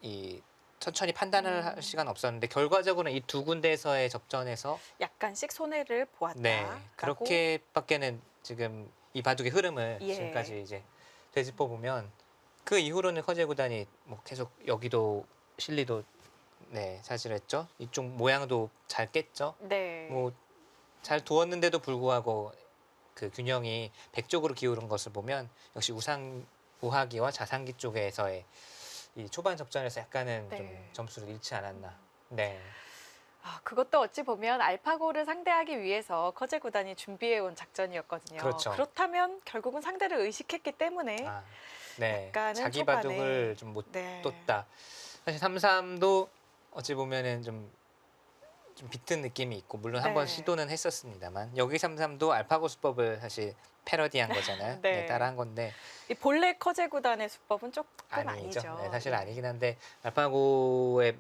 이 천천히 판단을 할 시간 없었는데 결과적으로는 이 두 군데에서의 접전에서 약간씩 손해를 보았다. 네 그렇게밖에는 지금 이 바둑의 흐름을 예. 지금까지 이제 되짚어 보면 그 이후로는 커제 구단이 뭐 계속 여기도 실리도 네 차지했죠. 이쪽 모양도 잘 깼죠. 네. 뭐 잘 두었는데도 불구하고 그 균형이 백쪽으로 기울은 것을 보면 역시 우하기와 자상기 쪽에서의 이 초반 접전에서 약간은 네. 좀 점수를 잃지 않았나. 네. 그것도 어찌 보면 알파고를 상대하기 위해서 커제 구단이 준비해온 작전이었거든요. 그렇죠. 그렇다면 결국은 상대를 의식했기 때문에 아, 네. 약간은 자기 초반에 바둑을 좀 못 네. 뒀다. 사실 3-3도 어찌 보면은 좀 비튼 느낌이 있고 물론 네. 한번 시도는 했었습니다만 여기 3-3도 알파고 수법을 사실 패러디한 거잖아요. 네. 네, 따라한 건데 이 본래 커제 구단의 수법은 조금 아니죠. 아니죠. 네, 사실 네. 아니긴 한데 알파고에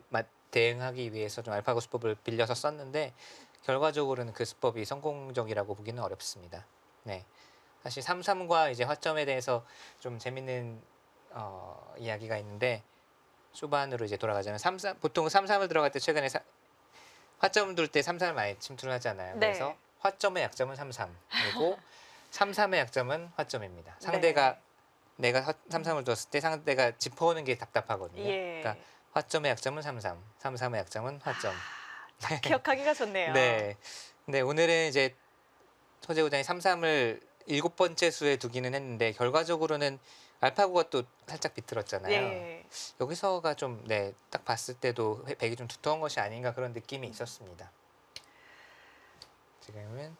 대응하기 위해서 좀 알파고 수법을 빌려서 썼는데 결과적으로는 그 수법이 성공적이라고 보기는 어렵습니다. 네, 사실 3-3과 이제 화점에 대해서 좀 재밌는 이야기가 있는데 초반으로 이제 돌아가자면 보통 3-3을 들어갈 때 최근에 화점 둘 때 3-3을 많이 침투를 하잖아요. 네. 그래서 화점의 약점은 3-3이고 3-3의 약점은 화점입니다. 상대가 내가 3-3을 뒀을 때 상대가 짚어오는 게 답답하거든요. 예. 그러니까 화점의 약점은 3-3, 3-3의 약점은 화점. 기억하기가 좋네요. 네. 근데 오늘은 이제 서재 구단이 3-3을 7번째 수에 두기는 했는데 결과적으로는 알파고가 또 살짝 비틀었잖아요. 예. 여기서가 좀 네, 딱 봤을 때도 백이 좀 두터운 것이 아닌가 그런 느낌이 있었습니다. 지금은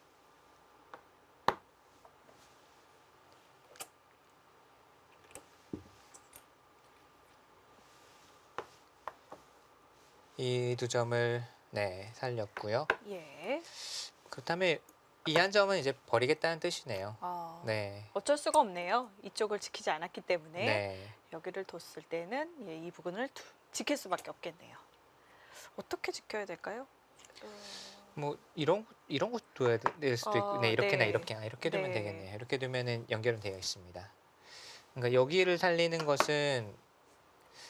이 두 점을 네, 살렸고요. 예. 그렇다면 이 한 점은 이제 버리겠다는 뜻이네요. 네. 어쩔 수가 없네요. 이쪽을 지키지 않았기 때문에 네. 여기를 뒀을 때는 예, 이 부분을 지킬 수밖에 없겠네요. 어떻게 지켜야 될까요? 뭐 이런 것도 둬야 될 수도 있고, 네 이렇게나 네. 이렇게 두면 네. 되겠네요. 이렇게 두면은 연결은 되어 있습니다. 그러니까 여기를 살리는 것은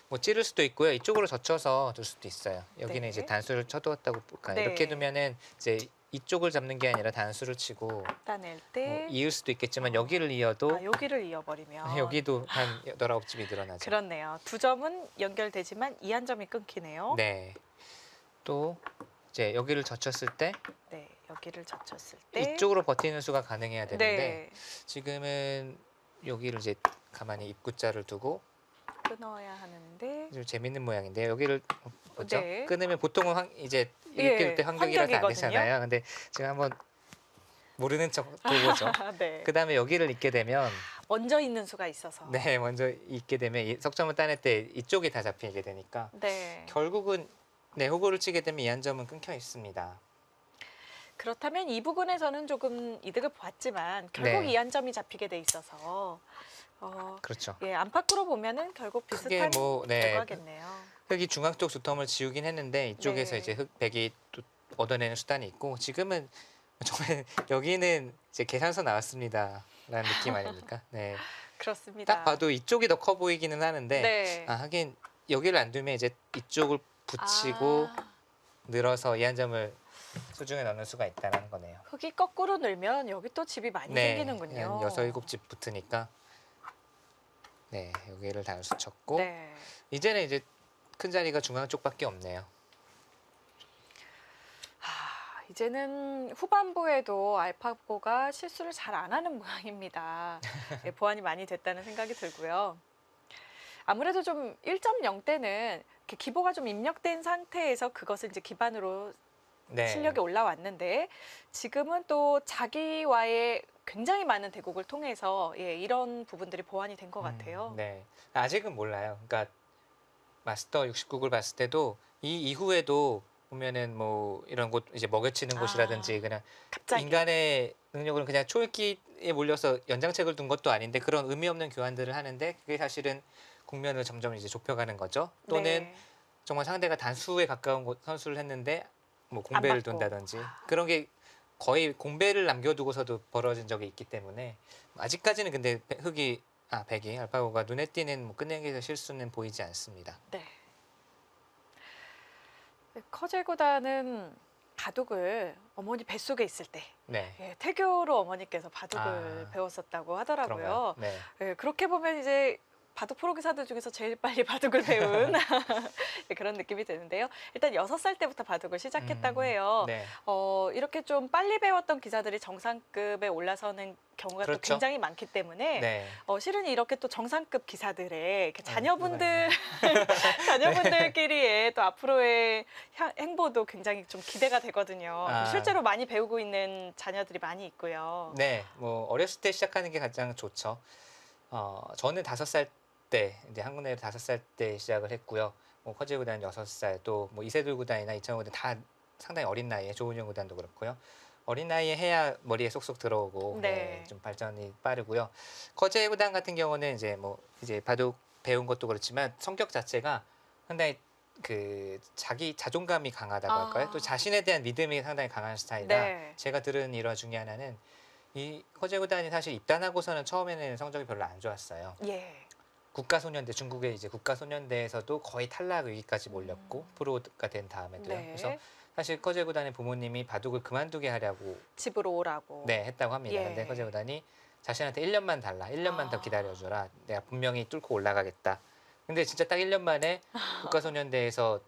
뭐 찌를 수도 있고요. 이쪽으로 젖혀서 둘 수도 있어요. 여기는 네. 이제 단수를 쳐두었다고 볼까요? 네. 이렇게 두면은 이제 이쪽을 잡는 게 아니라 단수를 치고 따낼 뭐 때 이을 수도 있겠지만 여기를 이어도 여기를 이어버리면 여기도 한 8-9집이 늘어나죠. 그렇네요. 두 점은 연결되지만 이 한 점이 끊기네요. 네. 또 이제 여기를 젖혔을 때 네, 여기를 젖혔을 때 이쪽으로 버티는 수가 가능해야 되는데 네, 지금은 여기를 이제 가만히 입구자를 두고 끊어야 하는데 좀 재밌는 모양인데 여기를 보죠. 네. 끊으면 보통은 이제 이렇게 예, 될 때 환격이라서 안 환격이거든요. 되잖아요. 근데 지금 한번 모르는 척 보죠. 네. 그 다음에 여기를 잇게 되면 먼저 있는 수가 있어서 네 먼저 잇게 되면 이 석점을 따낼 때 이쪽이 다 잡히게 되니까 네. 결국은 네 호구를 치게 되면 이 한 점은 끊겨 있습니다. 그렇다면 이 부분에서는 조금 이득을 보았지만 결국 네. 이 한 점이 잡히게 돼 있어서 그렇죠. 예, 안팎으로 보면은 결국 크게 비슷한 뭐 네, 결과겠네요. 흙이 중앙 쪽 두텀을 지우긴 했는데 이쪽에서 네. 이제 흑백이 또 얻어내는 수단이 있고 지금은 정말 여기는 이제 계산서 나왔습니다라는 느낌 아닙니까? 네, 그렇습니다. 딱 봐도 이쪽이 더 커 보이기는 하는데 네. 하긴 여기를 안 두면 이제 이쪽을 붙이고 늘어서 이 한 점을 수중에 넣는 수가 있다는 거네요. 흙이 거꾸로 늘면 여기 또 집이 많이 네, 생기는군요. 한 6-7집 붙으니까 네 여기를 단수 쳤고 네. 이제는 이제 큰 자리가 중앙 쪽밖에 없네요. 이제는 후반부에도 알파고가 실수를 잘 안 하는 모양입니다. 예, 보완이 많이 됐다는 생각이 들고요. 아무래도 좀 1.0 때는 이렇게 기보가 좀 입력된 상태에서 그것을 이제 기반으로 네. 실력이 올라왔는데 지금은 또 자기와의 굉장히 많은 대국을 통해서 이런 부분들이 보완이 된 것 같아요. 네. 아직은 몰라요. 그러니까 마스터 69국을 봤을 때도 이 이후에도 보면은 뭐 이런 곳 이제 먹여치는 곳이라든지 그냥 갑자기. 인간의 능력을 그냥 초읽기에 몰려서 연장책을 둔 것도 아닌데 그런 의미 없는 교환들을 하는데 그게 사실은 국면을 점점 이제 좁혀가는 거죠. 또는 네. 정말 상대가 단수에 가까운 선수를 했는데 뭐 안 공배를 받고. 둔다든지 그런 게 거의 공배를 남겨두고서도 벌어진 적이 있기 때문에 아직까지는 근데 백이 알파고가 눈에 띄는 뭐 끝내기에서 실수는 보이지 않습니다. 네. 커제구단은 바둑을 어머니 뱃속에 있을 때 네. 태교로 어머니께서 바둑을 배웠었다고 하더라고요. 그런가요? 네. 그렇게 보면 이제 바둑 프로 기사들 중에서 제일 빨리 바둑을 배운 그런 느낌이 드는데요. 일단 6살 때부터 바둑을 시작했다고 해요. 네. 이렇게 좀 빨리 배웠던 기사들이 정상급에 올라서는 경우가 또 그렇죠. 굉장히 많기 때문에 네. 실은 이렇게 또 정상급 기사들의 이렇게 네. 자녀분들끼리의 또 앞으로의 행보도 굉장히 좀 기대가 되거든요. 실제로 많이 배우고 있는 자녀들이 많이 있고요. 네. 뭐 어렸을 때 시작하는 게 가장 좋죠. 저는 5살 때 이제 한국 나이로 5살 때 시작을 했고요. 뭐 커제 구단 6살 또 뭐 이세돌 구단이나 이창호 구단 다 상당히 어린 나이에 조은영 구단도 그렇고요. 어린 나이에 해야 머리에 쏙쏙 들어오고 네. 좀 발전이 빠르고요. 커제 구단 같은 경우는 이제 바둑 배운 것도 그렇지만 성격 자체가 상당히 그 자기 자존감이 강하다고 할까요? 또 자신에 대한 믿음이 상당히 강한 스타일이라 네. 제가 들은 일화 중에 하나는 이 커제 구단이 사실 입단하고서는 처음에는 성적이 별로 안 좋았어요. 예. 국가소년대 중국의 이제 국가소년대에서도 거의 탈락 위기까지 몰렸고 프로가 된 다음에도요. 네. 그래서 사실 커제 구단의 부모님이 바둑을 그만두게 하려고 집으로 오라고. 했다고 합니다. 예. 근데 커제 구단이 자신한테 1년만 달라. 1년만 더 기다려줘라. 내가 분명히 뚫고 올라가겠다. 근데 진짜 딱 1년 만에 국가소년대에서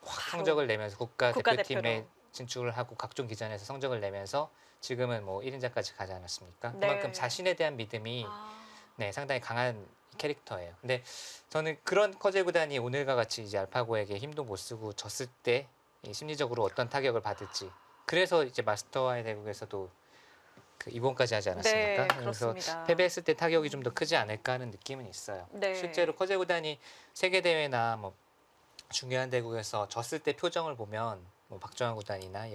확 성적을 내면서 국가대표팀에 국가대표로. 진출을 하고 각종 기전에서 성적을 내면서 지금은 뭐 1인자까지 가지 않았습니까? 네. 그만큼 자신에 대한 믿음이 상당히 강한 캐릭터예요. 근데 저는 그런 커제 구단이 오늘과 같이 이제 알파고에게 힘도 못 쓰고 졌을 때 심리적으로 어떤 타격을 받을지 그래서 이제 마스터와의 대국에서도 그 입원까지 하지 않았습니까? 네, 그래서 그렇습니다. 패배했을 때 타격이 좀 더 크지 않을까 하는 느낌은 있어요. 네. 실제로 커제 구단이 세계 대회나 뭐 중요한 대국에서 졌을 때 표정을 보면 뭐 박정환 구단이나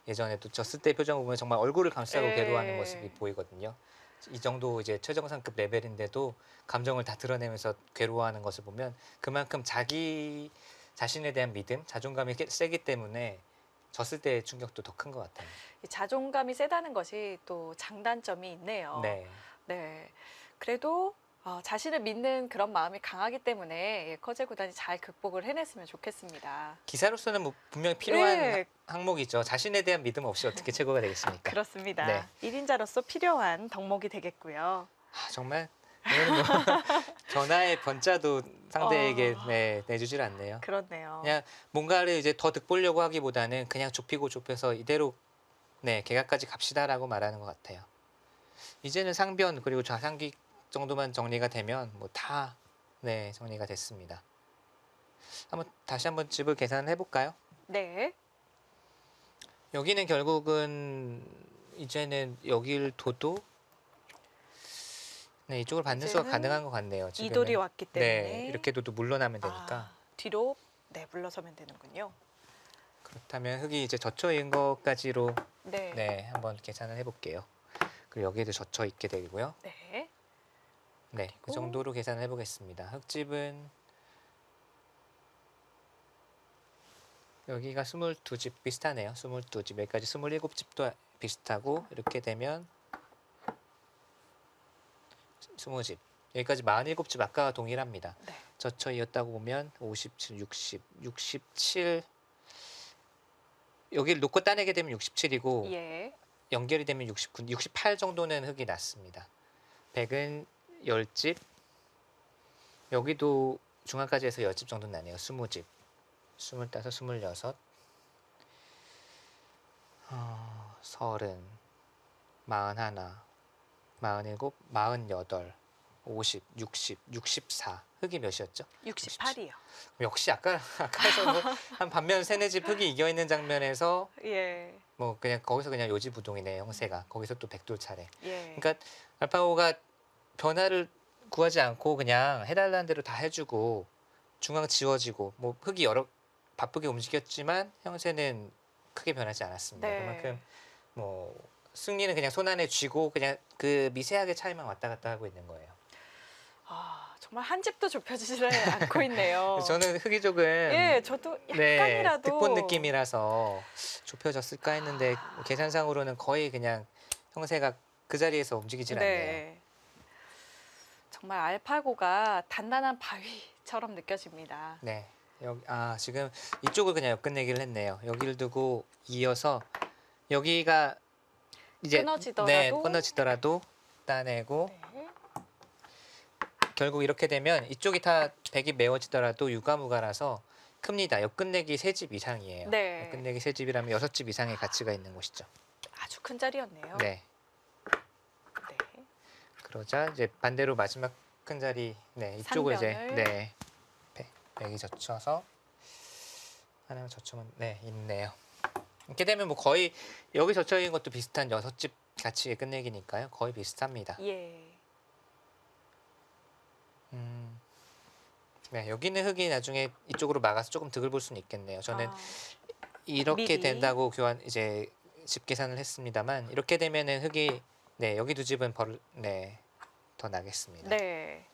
예전에도 졌을 때 표정을 보면 정말 얼굴을 감싸고 네. 괴로워하는 모습이 보이거든요. 이 정도 이제 최정상급 레벨인데도 감정을 다 드러내면서 괴로워하는 것을 보면 그만큼 자기 자신에 대한 믿음, 자존감이 세기 때문에 졌을 때의 충격도 더 큰 것 같아요. 이 자존감이 세다는 것이 또 장단점이 있네요. 네. 네. 그래도 자신을 믿는 그런 마음이 강하기 때문에 커제 구단이 잘 극복을 해냈으면 좋겠습니다. 기사로서는 뭐 분명히 필요한 네. 항목이죠. 자신에 대한 믿음 없이 어떻게 최고가 되겠습니까? 그렇습니다. 네. 1인자로서 필요한 덕목이 되겠고요. 정말 오늘은 뭐 전화의 번자도 상대에게 내주질 않네요. 그렇네요. 그냥 뭔가를 이제 더 득보려고 하기보다는 그냥 좁혀서 이대로 개각까지 갑시다라고 말하는 것 같아요. 이제는 상변 그리고 좌상기 정도만 정리가 되면 뭐 다 정리가 됐습니다. 다시 한번 집을 계산을 해볼까요? 네. 여기는 결국은 이제는 여기를 둬도 이쪽을 받는 수가 이제는 가능한 것 같네요. 지금은. 이돌이 왔기 때문에 이렇게 둬도 물러나면 되니까. 뒤로 물러서면 되는군요. 그렇다면 흙이 이제 젖혀 있는 것까지로 네. 한번 계산을 해볼게요. 그리고 여기에도 젖혀 있게 되고요. 네. 그 정도로 계산을 해보겠습니다. 흙집은 여기가 22집 비슷하네요. 22집 여기까지 27집도 비슷하고 이렇게 되면 20집 여기까지 47집 아까와 동일합니다. 네. 젖혀 이었다고 보면 57, 60, 67 여기를 놓고 따내게 되면 67이고 예. 연결이 되면 69, 68 정도는 흙이 났습니다. 100은 10집 여기도 중앙까지 해서 10집 정도 나네요. 20집 25, 26 30, 30, 41, 47, 48, 50, 60, 64 흙이 몇이었죠? 68이요. 역시 아까에서 한 반면 세네 집 흙이 이겨 있는 장면에서 예. 뭐 그냥 거기서 그냥 요지부동이네 형세가. 거기서 또 백돌 차례. 예. 그러니까 알파고가 변화를 구하지 않고 그냥 해달라는 대로 다 해주고 중앙 지워지고 뭐 흙이 여러 바쁘게 움직였지만 형세는 크게 변하지 않았습니다. 네. 그만큼 뭐 승리는 그냥 손 안에 쥐고 그냥 그 미세하게 차이만 왔다 갔다 하고 있는 거예요. 아, 정말 한 집도 좁혀지지 않고 있네요. 저는 흙이 조금 예, 저도 네, 약간이라도 득본 느낌이라서 좁혀졌을까 했는데 아. 계산상으로는 거의 그냥 형세가 그 자리에서 움직이질 않네요. 네. 정말 알파고가 단단한 바위처럼 느껴집니다. 네. 지금 이쪽을 그냥 엮끝내기를 했네요. 여기를 두고 이어서 여기가 이제 끊어지더라도 끊어지더라도 따내고 네. 결국 이렇게 되면 이쪽이 다 백이 메워지더라도 유가무가라서 큽니다. 엮끝내기 3집 이상이에요. 네. 엮끝내기 3집이라면 6집 이상의 가치가 있는 곳이죠. 아주 큰 자리였네요. 네. 네. 그러자 이제 반대로 마지막 큰 자리 이쪽을 이제 상변을. 백이 젖혀서 하나만 젖혀면 있네요. 이렇게 되면 뭐 거의 여기 젖혀 있는 것도 비슷한 6집 가치의 끝내기니까요. 거의 비슷합니다. 예. 네, 여기 있는 흙이 나중에 이쪽으로 막아서 조금 득을 볼 수는 있겠네요. 저는 아, 이렇게 미리. 된다고 이제 집 계산을 했습니다만 이렇게 되면은 흙이 여기 두 집은 더 나겠습니다. 네.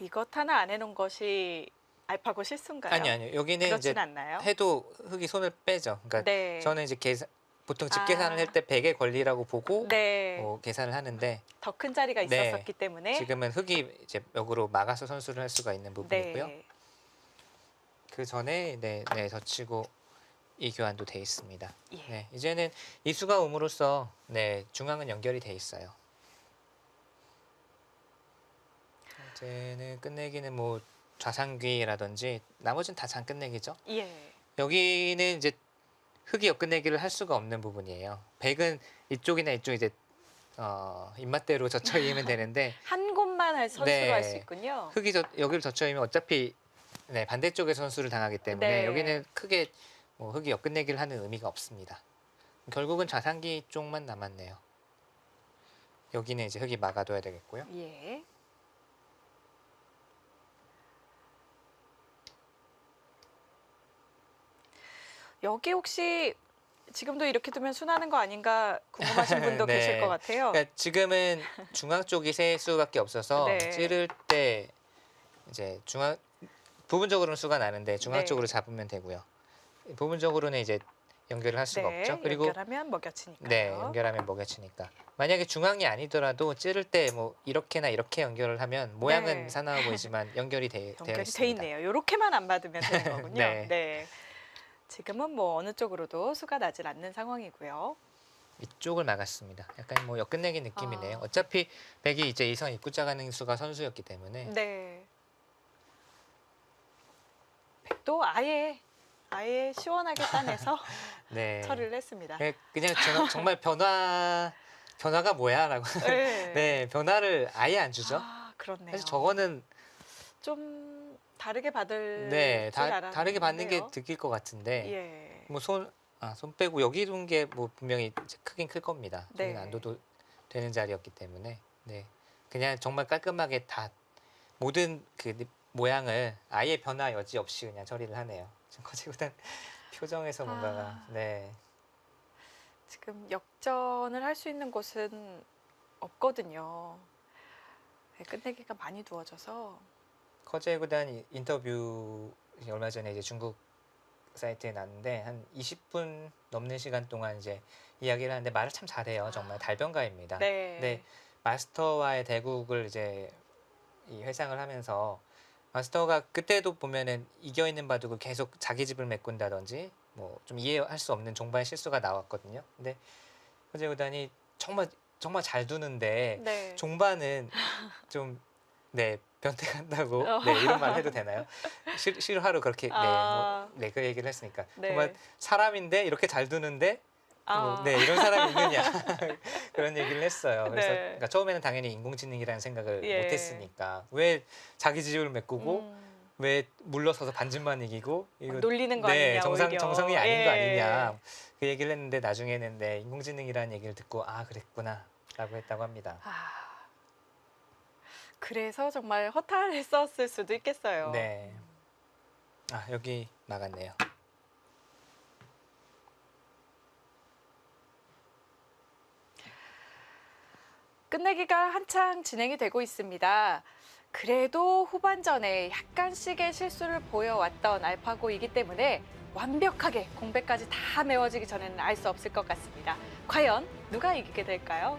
이것 하나 안 해놓은 것이 알파고 실수인가요? 아니요. 여기는 그렇진 이제 않나요? 해도 흙이 손을 빼죠. 그러니까 네. 저는 이제 보통 집 아. 계산을 할 때 100의 권리라고 보고 네. 계산을 하는데 더 큰 자리가 네. 있었기 때문에 지금은 흙이 이제 역으로 막아서 선수를 할 수가 있는 부분이고요. 네. 그 전에 젖히고 이 교환도 돼 있습니다. 예. 네, 이제는 이 수가 옴으로써 중앙은 연결이 돼 있어요. 이제는 끝내기는 뭐 좌상귀라든지 나머지는 다 장 끝내기죠. 예. 여기는 이제 흙이 엮끝내기를 할 수가 없는 부분이에요. 백은 이쪽이나 이쪽 이제 입맛대로 젖혀 있으면 되는데 한 곳만 선수로 네. 할 수 있군요. 흙이 여기를 젖혀 있으면 어차피 반대쪽에 선수를 당하기 때문에 네. 여기는 크게 뭐 흙이 엮끝내기를 하는 의미가 없습니다. 결국은 좌상귀 쪽만 남았네요. 여기는 이제 흙이 막아둬야 되겠고요. 예. 여기 혹시 지금도 이렇게 두면 순하는 거 아닌가 궁금하신 분도 네. 계실 것 같아요. 그러니까 지금은 중앙 쪽이 세 수밖에 없어서 네. 찌를 때 이제 부분적으로는 수가 나는데 중앙 네. 쪽으로 잡으면 되고요. 부분적으로는 이제 연결을 할 수가 없죠. 그리고 연결하면 먹여치니까요. 네, 연결하면 먹여치니까. 만약에 중앙이 아니더라도 찌를 때 뭐 이렇게나 이렇게 연결을 하면 모양은 네. 사나워 보이지만 연결이 되어 연결이 돼 있습니다. 있네요. 이렇게만 안 받으면 되는 거군요. 네. 네. 지금은 뭐 어느 쪽으로도 수가 나질 않는 상황이고요. 이쪽을 막았습니다. 약간 뭐 엮끝내기 느낌이네요. 아. 어차피 백이 이제 이선 입구자 가는 수가 선수였기 때문에 네. 백도 아예 시원하게 따내서 네. 처리를 했습니다. 그냥 정말 변화가 뭐야라고. 네. 네, 변화를 아예 안 주죠. 아, 그렇네요. 사실 저거는 좀 다르게 받을 줄 다르게 받는 게 알았는데요. 득일 것 같은데 예. 뭐 손 빼고 여기 둔 게 뭐 분명히 이제 크긴 클 겁니다. 네. 저기는 안 둬도 되는 자리였기 때문에 그냥 정말 깔끔하게 다 모든 그 모양을 아예 변화 여지 없이 그냥 처리를 하네요. 지금 거지구단 표정에서 뭔가가 지금 역전을 할 수 있는 곳은 없거든요. 네, 끝내기가 많이 두어져서 커제 구단 인터뷰 얼마 전에 이제 중국 사이트에 났는데 한 20분 넘는 시간 동안 이제 이야기를 하는데 말을 참 잘해요. 정말 달변가입니다. 네. 네, 마스터와의 대국을 이제 이 회상을 하면서 마스터가 그때도 보면은 이겨 있는 바둑을 계속 자기 집을 메꾼다든지 뭐 좀 이해할 수 없는 종반 실수가 나왔거든요. 근데 커제 구단이 정말 잘 두는데 네. 종반은 좀 변태간다고 이런 말 해도 되나요? 실화로 그렇게 그 얘기를 했으니까 네. 정말 사람인데 이렇게 잘 두는데 아. 이런 사람이 있느냐 그런 얘기를 했어요. 그래서 네. 그러니까 처음에는 당연히 인공지능이라는 생각을 예. 못했으니까 왜 자기 집을 메꾸고 왜 물러서서 반쯤만 이기고 이거 놀리는 거 아니냐, 오히려. 정성이 아닌 예. 거 아니냐 그 얘기를 했는데 나중에는 네, 인공지능이라는 얘기를 듣고 아 그랬구나라고 했다고 합니다. 그래서 정말 허탈했었을 수도 있겠어요. 네. 아 여기 나갔네요. 끝내기가 한창 진행이 되고 있습니다. 그래도 후반전에 약간씩의 실수를 보여왔던 알파고이기 때문에 완벽하게 공백까지 다 메워지기 전에는 알 수 없을 것 같습니다. 과연 누가 이기게 될까요?